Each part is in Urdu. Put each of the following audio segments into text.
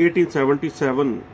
1877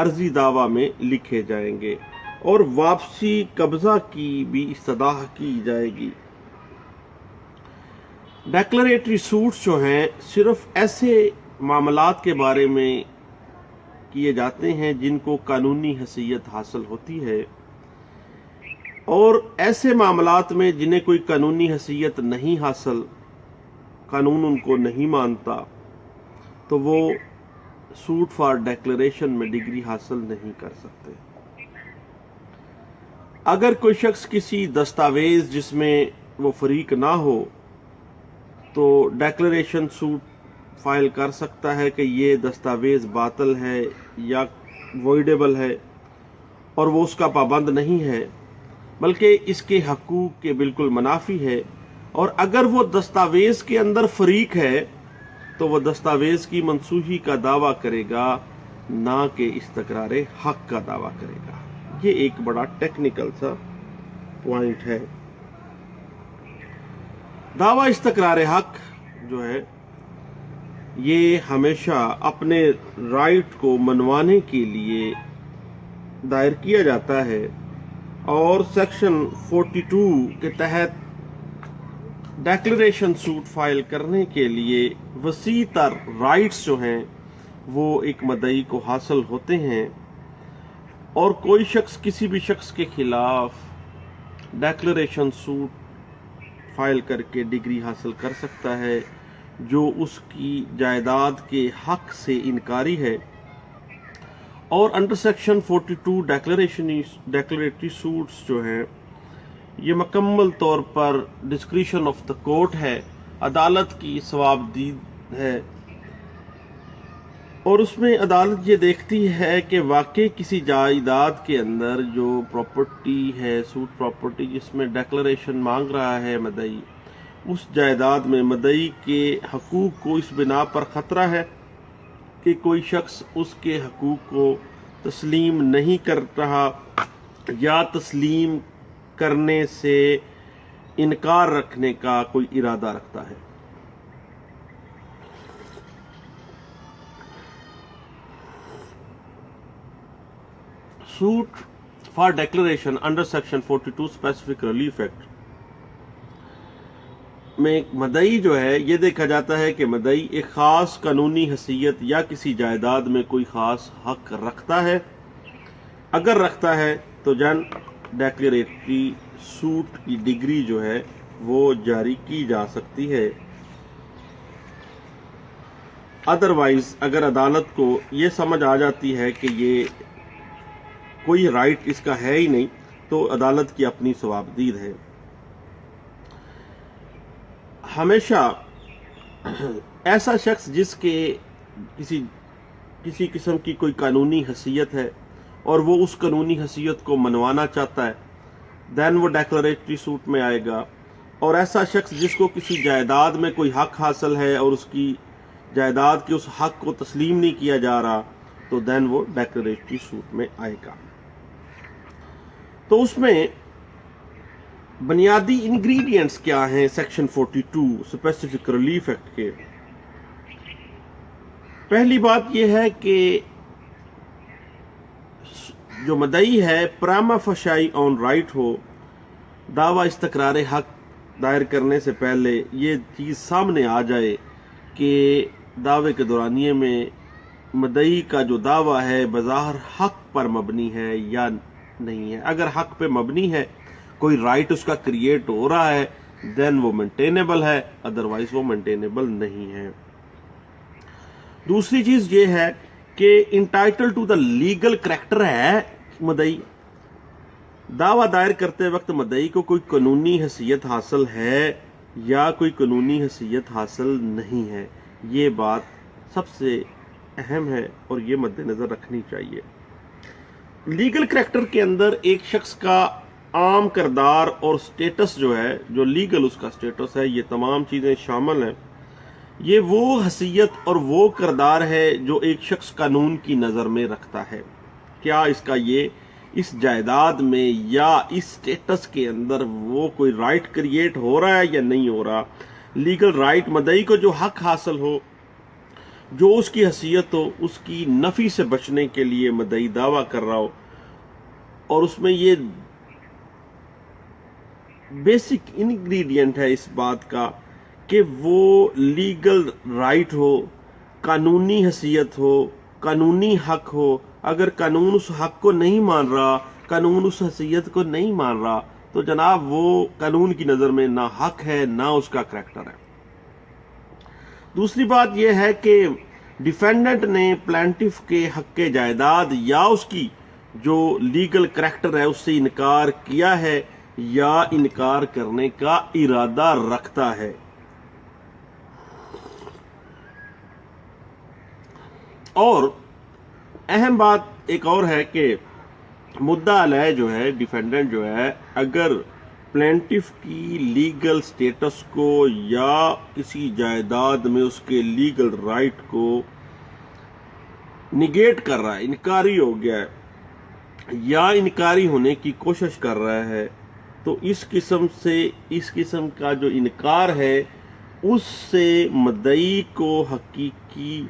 عرضی دعویٰ میں لکھے جائیں گے اور واپسی قبضہ کی بھی استدعا کی جائے گی۔ ڈیکلریٹری سوٹس جو ہیں صرف ایسے معاملات کے بارے میں کیے جاتے ہیں جن کو قانونی حیثیت حاصل ہوتی ہے، اور ایسے معاملات میں جنہیں کوئی قانونی حیثیت نہیں حاصل، قانون ان کو نہیں مانتا، تو وہ سوٹ فار ڈیکلریشن میں ڈگری حاصل نہیں کر سکتے۔ اگر کوئی شخص کسی دستاویز جس میں وہ فریق نہ ہو تو ڈیکلریشن سوٹ فائل کر سکتا ہے کہ یہ دستاویز باطل ہے یا وائڈیبل ہے، اور وہ اس کا پابند نہیں ہے بلکہ اس کے حقوق کے بالکل منافی ہے، اور اگر وہ دستاویز کے اندر فریق ہے تو وہ دستاویز کی منسوخی کا دعویٰ کرے گا، نہ کہ استقرار حق کا دعویٰ کرے گا۔ یہ ایک بڑا ٹیکنیکل سا پوائنٹ ہے۔ دعویٰ استقرار حق جو ہے یہ ہمیشہ اپنے رائٹ کو منوانے کے لیے دائر کیا جاتا ہے، اور سیکشن 42 کے تحت ڈیکلریشن سوٹ فائل کرنے کے لیے وسیع تر رائٹس جو ہیں وہ ایک مدعی کو حاصل ہوتے ہیں، اور کوئی شخص کسی بھی شخص کے خلاف ڈیکلریشن سوٹ فائل کر کے ڈگری حاصل کر سکتا ہے جو اس کی جائیداد کے حق سے انکاری ہے، اور انڈر سیکشن 42 ڈیکلریٹری سوٹس جو ہیں یہ مکمل طور پر ڈسکریشن آف دا کورٹ ہے، عدالت کی ثوابدید ہے، اور اس میں عدالت یہ دیکھتی ہے کہ واقعی کسی جائیداد کے اندر جو پراپرٹی ہے، سوٹ پراپرٹی جس میں ڈیکلریشن مانگ رہا ہے مدعی، اس جائیداد میں مدعی کے حقوق کو اس بنا پر خطرہ ہے کہ کوئی شخص اس کے حقوق کو تسلیم نہیں کر رہا یا تسلیم کرنے سے انکار رکھنے کا کوئی ارادہ رکھتا ہے۔ Suit for declaration under section 42 specific relief act میں مدعی جو ہے یہ دیکھا جاتا ہے کہ مدعی ایک خاص قانونی حیثیت یا کسی جائیداد میں کوئی خاص حق رکھتا ہے۔ اگر رکھتا ہے تو ڈیکلریٹری سوٹ کی ڈگری جو ہے وہ جاری کی جا سکتی ہے۔ ادروائز اگر عدالت کو یہ سمجھ آ جاتی ہے کہ یہ کوئی رائٹ اس کا ہے ہی نہیں تو عدالت کی اپنی ثوابدید ہے۔ ہمیشہ ایسا شخص جس کے کسی قسم کی کوئی قانونی حیثیت ہے اور وہ اس قانونی حیثیت کو منوانا چاہتا ہے دین وہ ڈیکلریٹری سوٹ میں آئے گا، اور ایسا شخص جس کو کسی جائیداد میں کوئی حق حاصل ہے اور اس کی جائیداد کے اس حق کو تسلیم نہیں کیا جا رہا تو دین وہ ڈیکلریٹری سوٹ میں آئے گا۔ تو اس میں بنیادی انگریڈینٹس کیا ہیں سیکشن 42 اسپیسیفک ریلیف ایکٹ کے؟ پہلی بات یہ ہے کہ جو مدعی ہے پراما فشائی آن رائٹ ہو، دعویٰ استقرار حق دائر کرنے سے پہلے یہ چیز سامنے آ جائے کہ دعوے کے دورانیے میں مدعی کا جو دعویٰ ہے بظاہر حق پر مبنی ہے یا نہیں ہے۔ اگر حق پہ مبنی ہے، کوئی رائٹ اس کا کریٹ ہو رہا ہے، دین وہ مینٹینیبل ہے، ادروائز وہ مینٹینیبل نہیں ہے۔ دوسری چیز یہ ہے کہ entitled to the legal character ہے مدعی۔ دعویٰ دائر کرتے وقت مدعی کو کوئی قانونی حیثیت حاصل ہے یا کوئی قانونی حیثیت حاصل نہیں ہے، یہ بات سب سے اہم ہے اور یہ مد نظر رکھنی چاہیے۔ لیگل کریکٹر کے اندر ایک شخص کا عام کردار اور سٹیٹس جو ہے، جو لیگل اس کا سٹیٹس ہے، یہ تمام چیزیں شامل ہیں۔ یہ وہ حیثیت اور وہ کردار ہے جو ایک شخص قانون کی نظر میں رکھتا ہے۔ کیا اس کا یہ اس جائیداد میں یا اس سٹیٹس کے اندر وہ کوئی رائٹ کریٹ ہو رہا ہے یا نہیں ہو رہا۔ لیگل رائٹ، مدعی کو جو حق حاصل ہو جو اس کی حیثیت ہو اس کی نفی سے بچنے کے لیے مدعی دعویٰ کر رہا ہو، اور اس میں یہ بیسک انگریڈینٹ ہے اس بات کا کہ وہ لیگل رائٹ ہو، قانونی حیثیت ہو، قانونی حق ہو۔ اگر قانون اس حق کو نہیں مان رہا، قانون اس حیثیت کو نہیں مان رہا، تو جناب وہ قانون کی نظر میں نہ حق ہے نہ اس کا کریکٹر ہے۔ دوسری بات یہ ہے کہ ڈیفینڈنٹ نے پلینٹف کے حق جائیداد یا اس کی جو لیگل کریکٹر ہے اس سے انکار کیا ہے یا انکار کرنے کا ارادہ رکھتا ہے۔ اور اہم بات ایک اور ہے کہ مدعا علیہ جو ہے، ڈیفینڈنٹ جو ہے، اگر پلینٹف کی لیگل سٹیٹس کو یا کسی جائیداد میں اس کے لیگل رائٹ کو نگیٹ کر رہا ہے، انکاری ہو گیا ہے یا انکاری ہونے کی کوشش کر رہا ہے، تو اس قسم کا جو انکار ہے اس سے مدعی کو حقیقی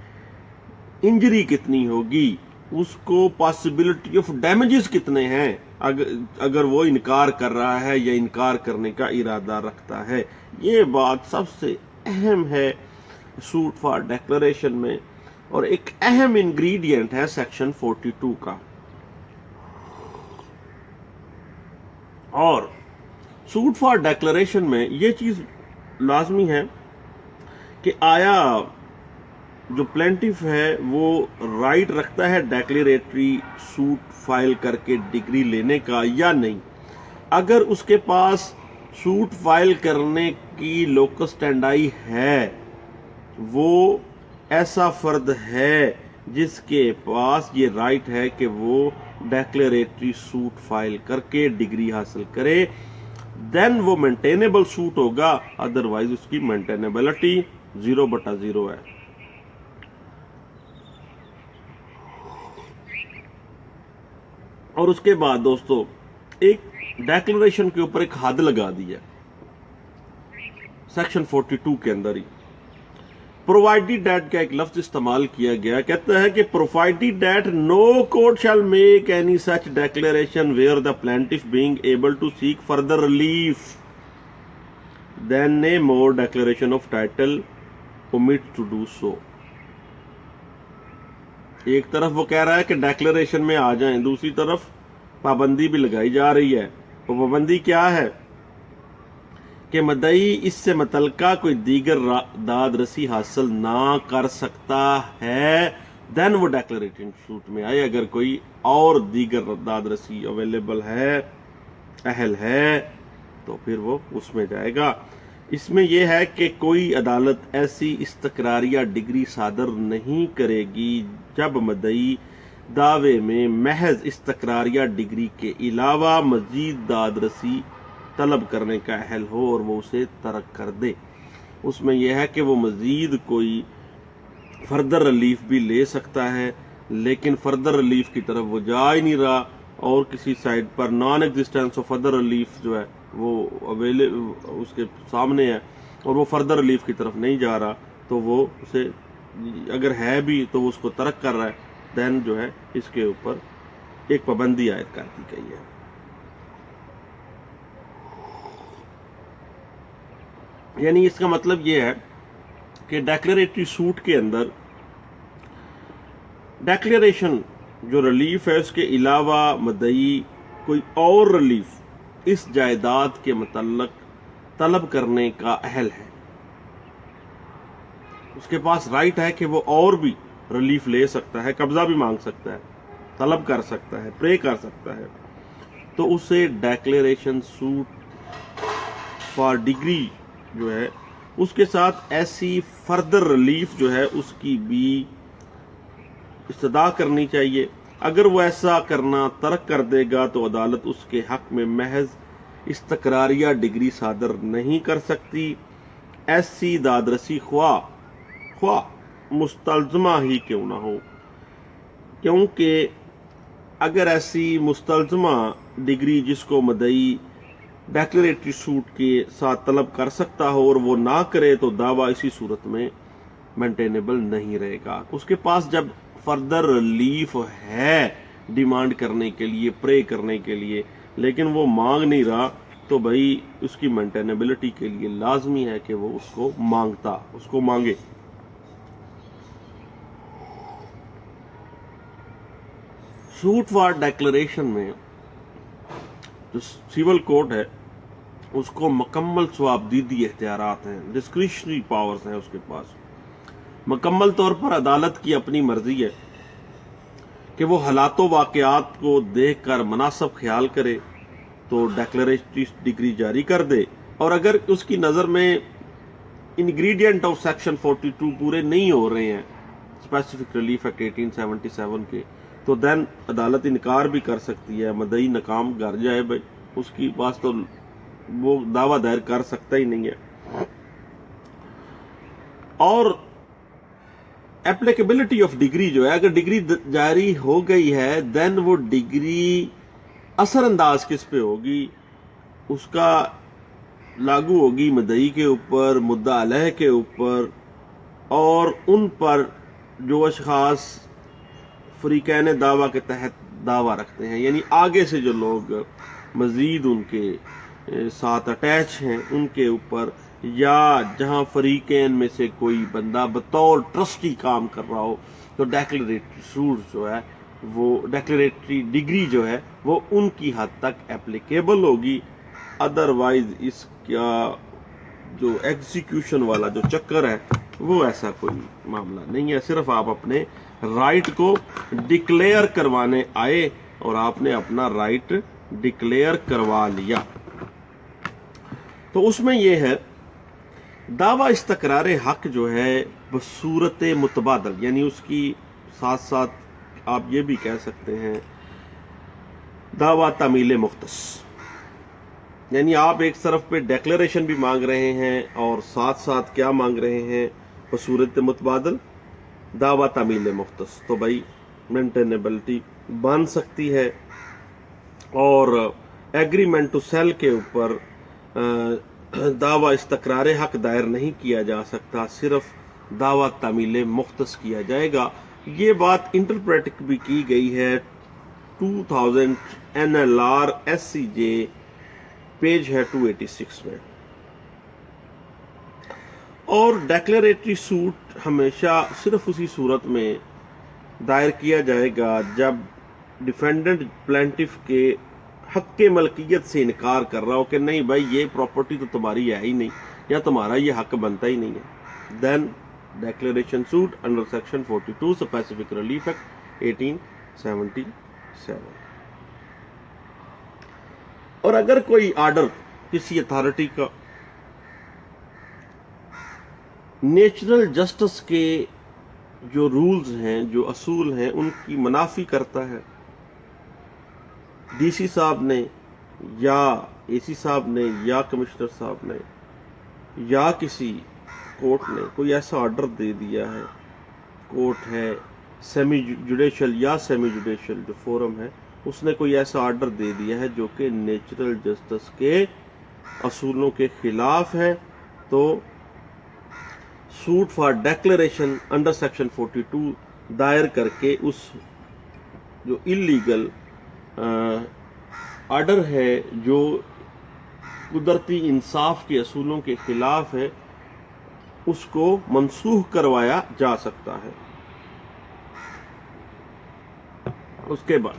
انجری کتنی ہوگی، اس کو پاسبلٹی آف ڈیمیجز کتنے ہیں اگر وہ انکار کر رہا ہے یا انکار کرنے کا ارادہ رکھتا ہے۔ یہ بات سب سے اہم ہے سوٹ فار ڈیکلریشن میں، اور ایک اہم انگریڈینٹ ہے سیکشن 42 کا۔ اور سوٹ فار ڈیکلریشن میں یہ چیز لازمی ہے کہ آیا جو پلینٹف ہے وہ رائٹ رکھتا ہے ڈیکلیریٹری سوٹ فائل کر کے ڈگری لینے کا یا نہیں۔ اگر اس کے پاس سوٹ فائل کرنے کی لوکس اسٹینڈائی ہے، وہ ایسا فرد ہے جس کے پاس یہ رائٹ ہے کہ وہ ڈیکلیریٹری سوٹ فائل کر کے ڈگری حاصل کرے، دین وہ مینٹینیبل سوٹ ہوگا، ادروائز اس کی مینٹینیبلٹی 0/0 ہے۔ اور اس کے بعد دوستو ایک ڈیکلریشن کے اوپر ایک حد لگا دی ہے سیکشن 42 کے اندر ہی۔ پرووائڈیڈ دیٹ کا ایک لفظ استعمال کیا گیا، کہتا ہے کہ provided that no court shall make any such declaration where the plaintiff being able to seek further relief than a mere declaration of title omit to do so. ایک طرف وہ کہہ رہا ہے کہ ڈیکلریشن میں آ جائیں، دوسری طرف پابندی بھی لگائی جا رہی ہے۔ وہ پابندی کیا ہے کہ مدعی اس سے متعلقہ کوئی دیگر داد رسی حاصل نہ کر سکتا ہے، دین وہ ڈیکلریٹنگ سوٹ میں آئے۔ اگر کوئی اور دیگر داد رسی اویلیبل ہے، اہل ہے، تو پھر وہ اس میں جائے گا۔ اس میں یہ ہے کہ کوئی عدالت ایسی استقراریہ ڈگری صادر نہیں کرے گی جب مدعی دعوے میں محض استقراریہ ڈگری کے علاوہ مزید داد رسی طلب کرنے کا اہل ہو اور وہ اسے ترک کر دے۔ اس میں یہ ہے کہ وہ مزید کوئی فردر ریلیف بھی لے سکتا ہے، لیکن فردر ریلیف کی طرف وہ جا ہی نہیں رہا، اور کسی سائٹ پر non existence of further relief جو ہے وہ اس کے سامنے ہے، اور وہ فردر ریلیف کی طرف نہیں جا رہا، تو وہ اسے اگر ہے بھی تو وہ اس کو ترک کر رہا ہے، دین جو ہے اس کے اوپر ایک پابندی عائد کر دی گئی ہے۔ یعنی اس کا مطلب یہ ہے کہ ڈیکلیریٹری سوٹ کے اندر ڈیکلیریشن جو ریلیف ہے اس کے علاوہ مدعی کوئی اور ریلیف اس جائیداد کے متعلق طلب کرنے کا اہل ہے، اس کے پاس رائٹ ہے کہ وہ اور بھی ریلیف لے سکتا ہے، قبضہ بھی مانگ سکتا ہے، طلب کر سکتا ہے، پرے کر سکتا ہے، تو اسے ڈیکلیریشن سوٹ فار ڈگری جو ہے اس کے ساتھ ایسی فردر ریلیف جو ہے اس کی بھی استدعا کرنی چاہیے۔ اگر وہ ایسا کرنا ترک کر دے گا تو عدالت اس کے حق میں محض استقراریہ ڈگری صادر نہیں کر سکتی۔ ایسی دادرسی خواہ مستلزمہ ہی کیوں نہ ہو، کیونکہ اگر ایسی مستلزمہ ڈگری جس کو مدعی ڈیکلیریٹری سوٹ کے ساتھ طلب کر سکتا ہو اور وہ نہ کرے تو دعویٰ اسی صورت میں مینٹینیبل نہیں رہے گا. اس کے پاس جب فردر ریلیف ہے ڈیمانڈ کرنے کے لیے، پرے کرنے کے لیے، لیکن وہ مانگ نہیں رہا، تو بھائی اس کی مینٹینیبلٹی کے لیے لازمی ہے کہ وہ اس کو مانگے. سوٹ فار ڈیکلریشن میں جو سول کوڈ ہے اس کو مکمل ثوابدیدی اختیارات ہیں، ڈسکریشنری پاورز ہیں اس کے پاس. مکمل طور پر عدالت کی اپنی مرضی ہے کہ وہ حالات و واقعات کو دیکھ کر مناسب خیال کرے تو ڈیکلریٹری ڈگری جاری کر دے، اور اگر اس کی نظر میں انگریڈینٹ آف سیکشن 42 پورے نہیں ہو رہے ہیں اسپیسیفک ریلیف ایکٹ 1877 کے، تو دین عدالت انکار بھی کر سکتی ہے، مدعی ناکام کر جائے بھائی، اس کی پاس تو وہ دعویٰ دائر کر سکتا ہی نہیں ہے. اور اپلیکیبلٹی آف ڈگری جو ہے، اگر ڈگری جاری ہو گئی ہے دین وہ ڈگری اثر انداز کس پہ ہوگی؟ اس کا لاگو ہوگی مدعی کے اوپر، مدعا علیہ کے اوپر، اور ان پر جو اشخاص فریقین دعویٰ کے تحت دعویٰ رکھتے ہیں، یعنی آگے سے جو لوگ مزید ان کے ساتھ اٹیچ ہیں ان کے اوپر، یا جہاں فریقین میں سے کوئی بندہ بطور ٹرسٹی کام کر رہا ہو، تو ڈیکلریٹری سوٹ جو ہے وہ ڈیکلریٹری ڈگری جو ہے وہ ان کی حد تک اپلیکیبل ہوگی. ادروائز اس کا جو ایگزیکیوشن والا جو چکر ہے وہ ایسا کوئی معاملہ نہیں ہے. صرف آپ اپنے رائٹ کو ڈکلیئر کروانے آئے اور آپ نے اپنا رائٹ ڈکلیئر کروا لیا. تو اس میں یہ ہے دعویٰ استقرار حق جو ہے بصورت متبادل، یعنی اس کی ساتھ ساتھ آپ یہ بھی کہہ سکتے ہیں دعویٰ تعمیل مختص، یعنی آپ ایک طرف پہ ڈیکلریشن بھی مانگ رہے ہیں اور ساتھ ساتھ کیا مانگ رہے ہیں؟ بصورت متبادل دعویٰ تعمیل مختص. تو بھائی مینٹینیبلٹی بن سکتی ہے، اور ایگریمنٹ ٹو سیل کے اوپر دعویٰ استقرار حق دائر نہیں کیا جا سکتا، صرف دعویٰ تعمیل مختص کیا جائے گا. یہ بات انٹرپریٹ بھی کی گئی ہے 2000 NLR SCJ پیج ہے 286 میں. اور ڈیکلریٹری سوٹ ہمیشہ صرف اسی صورت میں دائر کیا جائے گا جب ڈیفینڈنٹ پلینٹف کے حق ملکیت سے انکار کر رہا ہو کہ نہیں بھائی یہ پراپرٹی تو تمہاری ہے ہی نہیں، یا تمہارا یہ حق بنتا ہی نہیں ہے. Then declaration suit under section 42 specific relief act 1877. اور اگر کوئی آرڈر کسی اتھارٹی کا نیچرل جسٹس کے جو رولز ہیں، جو اصول ہیں، ان کی منافی کرتا ہے، ڈی سی صاحب نے یا اے سی صاحب نے یا کمشنر صاحب نے یا کسی کورٹ نے کوئی ایسا آرڈر دے دیا ہے، کورٹ ہے سیمی جوڈیشل یا سیمی جوڈیشل جو فورم ہے، اس نے کوئی ایسا آرڈر دے دیا ہے جو کہ نیچرل جسٹس کے اصولوں کے خلاف ہے، تو suit for declaration under section 42 دائر کر کے اس جو اللیگل آرڈر ہے جو قدرتی انصاف کے اصولوں کے خلاف ہے اس کو منسوخ کروایا جا سکتا ہے. اس کے بعد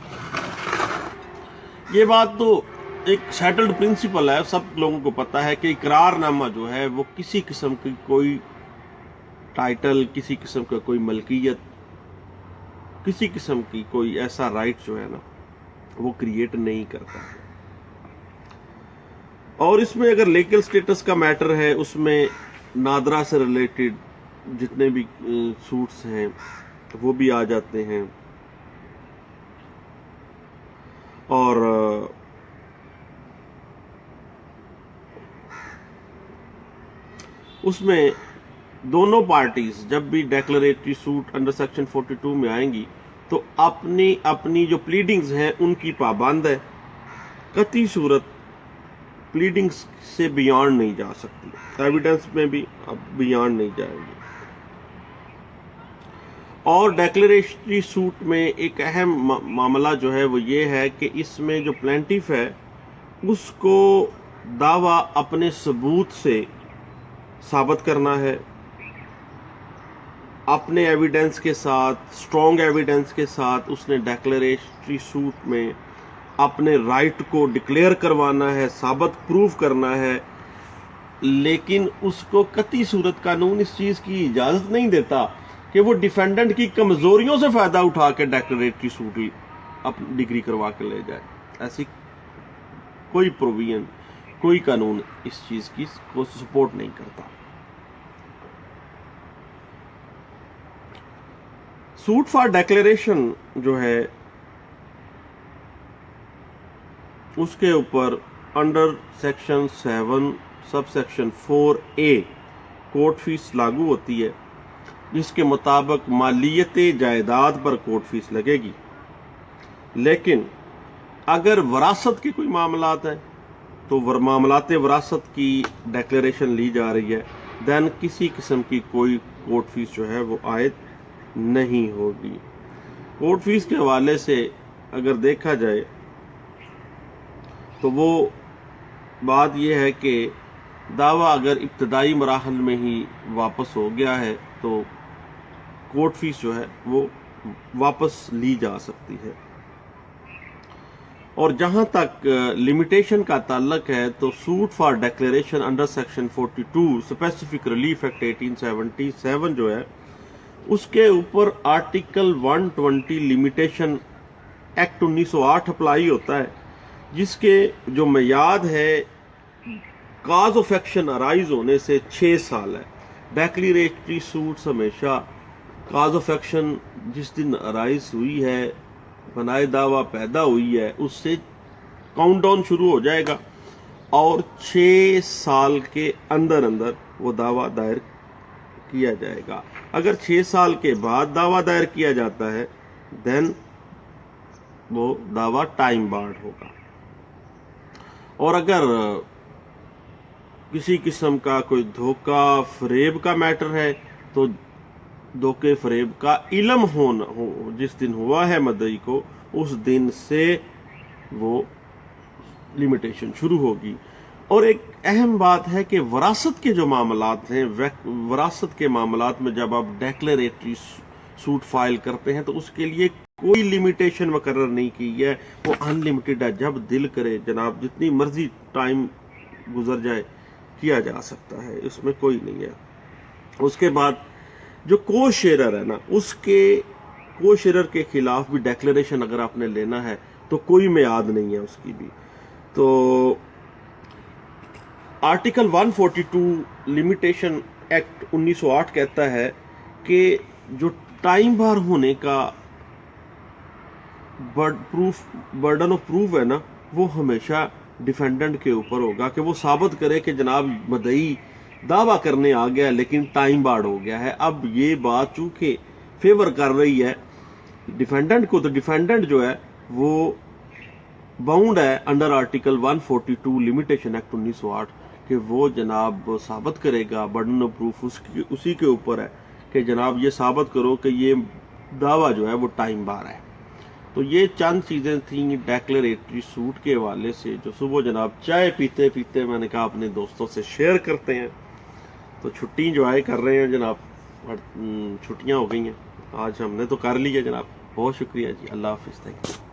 یہ بات تو ایک سیٹلڈ پرنسپل ہے، سب لوگوں کو پتا ہے کہ اقرار نامہ جو ہے وہ کسی قسم کی کوئی ٹائٹل، کسی قسم کا کوئی ملکیت، کسی قسم کی کوئی ایسا رائٹ جو ہے نا وہ کریٹ نہیں کرتا ہے. اور اس میں اگر لیگل سٹیٹس کا میٹر ہے، اس میں نادرا سے ریلیٹڈ جتنے بھی سوٹس ہیں وہ بھی آ جاتے ہیں. اور اس میں دونوں پارٹیز جب بھی ڈیکلریٹری سوٹ انڈر سیکشن 42 میں آئیں گی تو اپنی جو پلیڈنگز ہیں ان کی پابند ہے، قطعی صورت پلیڈنگز سے بیانڈ نہیں جا سکتی، ایویڈنس میں بھی اب بیانڈ نہیں جائے گی. اور ڈیکلریٹری سوٹ میں ایک اہم معاملہ جو ہے وہ یہ ہے کہ اس میں جو پلینٹیف ہے اس کو دعویٰ اپنے ثبوت سے ثابت کرنا ہے، اپنے ایویڈنس کے ساتھ، اسٹرانگ ایویڈنس کے ساتھ اس نے ڈیکلریٹری سوٹ میں اپنے رائٹ کو ڈکلیئر کروانا ہے، ثابت پروف کرنا ہے، لیکن اس کو قطعی صورت قانون اس چیز کی اجازت نہیں دیتا کہ وہ ڈیفینڈنٹ کی کمزوریوں سے فائدہ اٹھا کے ڈیکلریٹری سوٹ اپنی ڈگری کروا کے لے جائے۔ ایسی کوئی پروویژن، کوئی قانون اس چیز کی کو سپورٹ نہیں کرتا۔ سوٹ فار ڈیکلیریشن جو ہے اس کے اوپر under section 7 subsection 4A court fee لاگو ہوتی ہے، جس کے مطابق مالیت جائیداد پر کورٹ فیس لگے گی، لیکن اگر وراثت کے کوئی معاملات ہیں تو معاملات وراثت کی ڈیکلیریشن لی جا رہی ہے، دین کسی قسم کی کوئی کورٹ فیس جو ہے وہ عائد نہیں ہوگی۔ کورٹ فیس کے حوالے سے اگر دیکھا جائے تو وہ بات یہ ہے کہ دعویٰ اگر ابتدائی مراحل میں ہی واپس ہو گیا ہے تو کورٹ فیس جو ہے وہ واپس لی جا سکتی ہے۔ اور جہاں تک لمیٹیشن کا تعلق ہے تو suit for declaration under section 42 specific relief act 1877 جو ہے اس کے اوپر آرٹیکل 120 لمیٹیشن ایکٹ 1908 اپلائی ہوتا ہے، جس کے جو میعاد ہے کاز آف ایکشن ارائز ہونے سے 6 سال ہے۔ ڈیکلیریٹری سوٹس ہمیشہ کاز آف ایکشن جس دن ارائز ہوئی ہے، بنائے دعویٰ پیدا ہوئی ہے، اس سے کاؤنٹ ڈاؤن شروع ہو جائے گا اور 6 سال کے اندر وہ دعویٰ دائر کیا جائے گا۔ اگر 6 سال کے بعد دعویٰ دائر کیا جاتا ہے دین وہ دعویٰ ٹائم بارڈ ہوگا۔ اور اگر کسی قسم کا کوئی دھوکہ فریب کا میٹر ہے تو دھوکے فریب کا علم ہونا جس دن ہوا ہے مدعی کو، اس دن سے وہ لمیٹیشن شروع ہوگی۔ اور ایک اہم بات ہے کہ وراثت کے جو معاملات ہیں، وراثت کے معاملات میں جب آپ ڈیکلیریٹری سوٹ فائل کرتے ہیں تو اس کے لیے کوئی لمیٹیشن مقرر نہیں کی ہے، وہ ان لمیٹڈ ہے، جب دل کرے جناب جتنی مرضی ٹائم گزر جائے کیا جا سکتا ہے، اس میں کوئی نہیں ہے۔ اس کے بعد جو کو شیئرر ہے نا، اس کے کو شیئرر کے خلاف بھی ڈیکلیریشن اگر آپ نے لینا ہے تو کوئی میعاد نہیں ہے اس کی بھی۔ تو آرٹیکل 142 لمیٹیشن ایکٹ 1908 کہتا ہے کہ جو ٹائم بار ہونے کا برڈن آف پروف ہے نا، وہ ہمیشہ ڈیفینڈنٹ کے اوپر ہوگا کہ وہ ثابت کرے کہ جناب مدعی دعویٰ کرنے آ گیا لیکن ٹائم بارڈ ہو گیا ہے۔ اب یہ بات چونکہ فیور کر رہی ہے ڈیفینڈنٹ کو، تو ڈیفینڈنٹ جو ہے وہ باؤنڈ ہے انڈر آرٹیکل 142 لمیٹیشن ایکٹ 1908 کہ وہ جناب ثابت کرے گا، برڈن آف پروف اسی کے اوپر ہے کہ جناب یہ ثابت کرو کہ یہ دعویٰ جو ہے وہ ٹائم بار ہے۔ تو یہ چند چیزیں تھیں ڈیکلیریٹری سوٹ کے حوالے سے جو صبح جناب چائے پیتے پیتے میں نے کہا اپنے دوستوں سے شیئر کرتے ہیں۔ تو چھٹی انجوائے کر رہے ہیں جناب، چھٹیاں ہو گئی ہیں، آج ہم نے تو کر لی ہے جناب۔ بہت شکریہ جی، اللہ حافظ، تھینک یو۔